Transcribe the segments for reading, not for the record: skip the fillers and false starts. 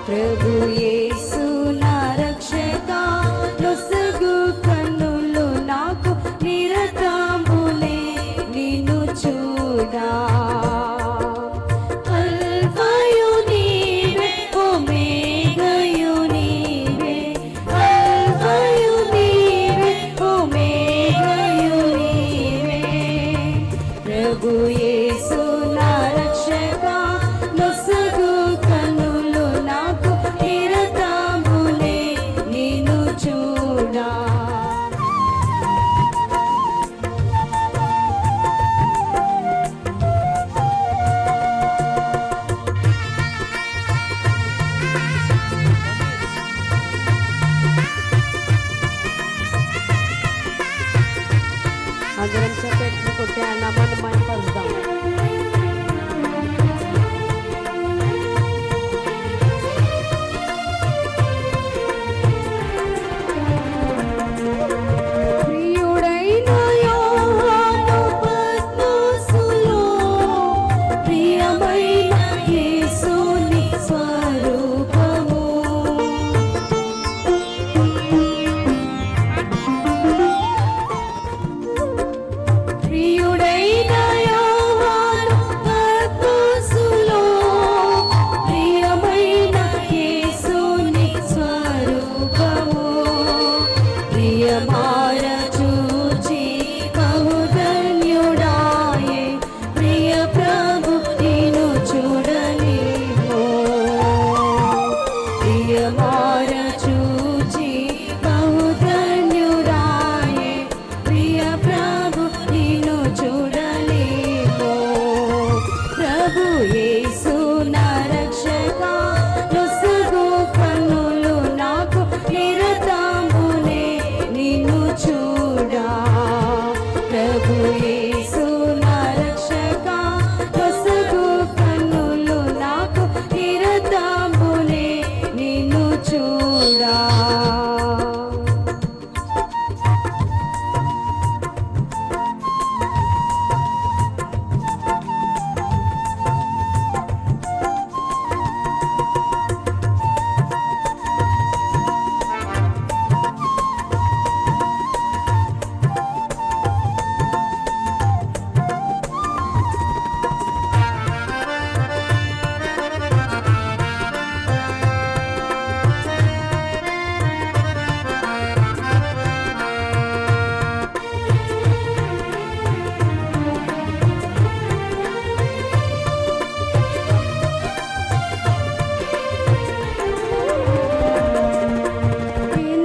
ప్రభు యేసు నా రక్షక నొసగు కన్నులు నాకు నిరతములే నిన్ను చూడా అల్ఫాయు నీవే ఒమేగాయు నీవే అల్ఫాయు నీవే ఒమేగాయు నీవే ప్రభు యేసు నా రక్షక నొసగు కన్నులు నాకు నిరతములే నిన్ను చూడా అందరం చెప్పెట్లు కొట్టే అన్నమాన్ని మైపరుస్తాం. ప్రియుడైన యోహాను పద్మసులో ప్రియమైన యేసుని స్వరూపము ప్రియుడైన యోహాను పద్మసులో ప్రియమైన యేసుని స్వరూపము ప్రియమార చూచి బహుధన్యుడాయే ప్రియ ప్రభు నిన్ను చూడలేమో ప్రియమార చూచి బహుధన్యుడాయే ప్రియ ప్రభు నిన్ను చూడలేమో ప్రభు యేసు నా రక్షక నొసగు కన్నులు నాకు నిరతములే నిన్ను చూడా ప్రభు యేసు నా రక్షక నొసగు కన్నులు నాకు నిరతములే నిన్ను చూడా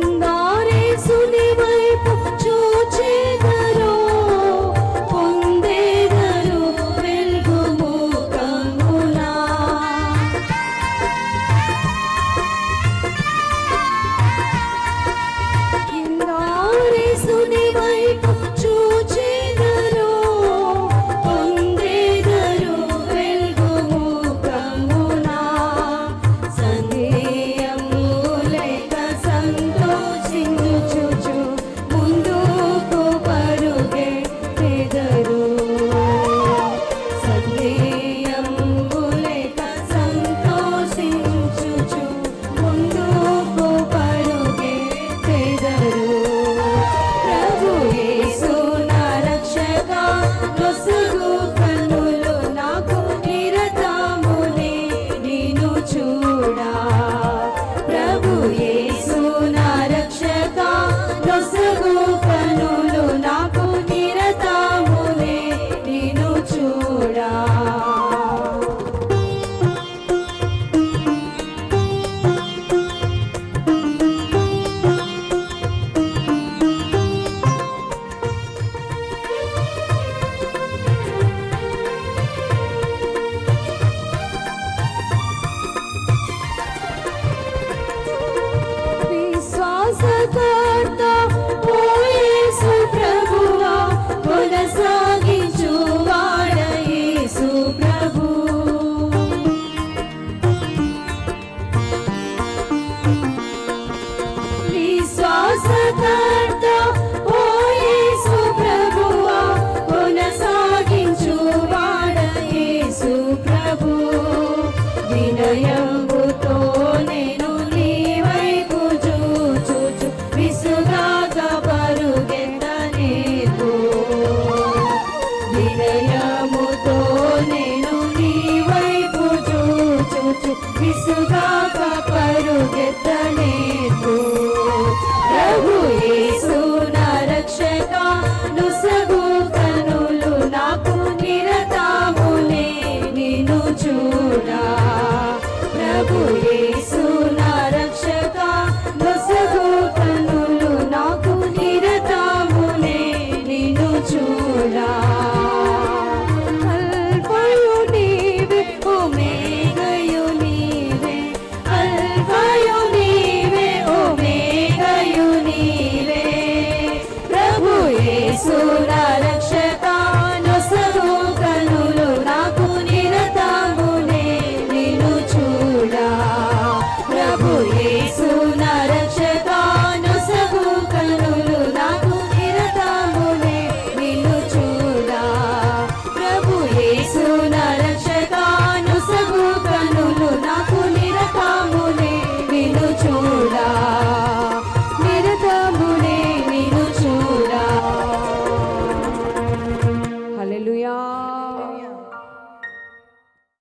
పిందారేసుని వైపు చూచెదరు పొందెదరు వెలుగు ముఖమునా పిందారేసుని వైపు చూచెదరు పొందెదరు వెలుగు ముఖమునా సందేహము లేక సంతోషించుచు ముందుకు పరుగెత్తెదరు సందేహము